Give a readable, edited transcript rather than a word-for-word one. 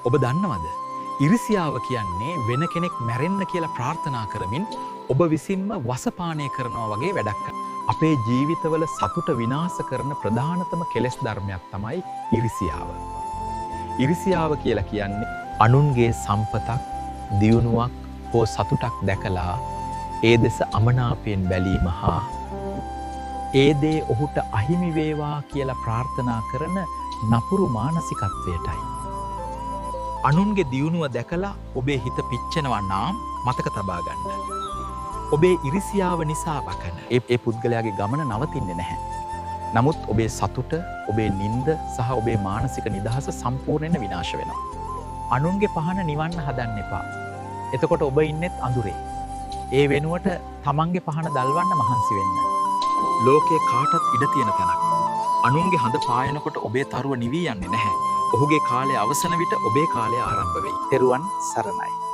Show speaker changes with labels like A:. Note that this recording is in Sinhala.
A: ඔබ දන්නවද? ඉරිසියාව කියන්නේ වෙන කෙනෙක් මැරෙන්න කියලා ප්‍රාර්ථනා කරමින් ඔබ විසින්ම වසපානය කරනවා වගේ වැඩක් කරනවා. අපේ ජීවිතවල සතුට විනාශ කරන ප්‍රධානතම කෙලෙස් ධර්මයක් තමයි ඉරිසියාව. ඉරිසියාව කියලා කියන්නේ අනුන්ගේ සම්පතක්, දියුණුවක් හෝ සතුටක් දැකලා ඒ දෙස අමනාපයෙන් බැලීම හා ඒ දේ ඔහුට අහිමි වේවා කියලා ප්‍රාර්ථනා කරන නපුරු මානසිකත්වයටයි. අනුන්ගේ දියුණුව දැකලා ඔබේ හිත පිච්චෙනවා නම් මතක තබා ගන්න. ඔබේ ඉරිසියාව නිසා වකන ඒ පුද්ගලයාගේ ගමන නවතින්නේ නැහැ. නමුත් ඔබේ සතුට, ඔබේ නිින්ද සහ ඔබේ මානසික නිදහස සම්පූර්ණයෙන් විනාශ වෙනවා. අනුන්ගේ පහන නිවන්න හදන්න එපා. එතකොට ඔබ ඉන්නෙත් අඳුරේ. ඒ වෙනුවට තමන්ගේ පහන දල්වන්න මහන්සි වෙන්න. ලෝකයේ කාටත් ඉඩ තියෙන තැනක්. අනුන්ගේ හඳ පායනකොට ඔබේ තරුව නිවී යන්නේ නැහැ. ඔහුගේ කාලය අවසන විට ඔබේ කාලය ආරම්භ වෙයි. තෙරුවන් සරණයි.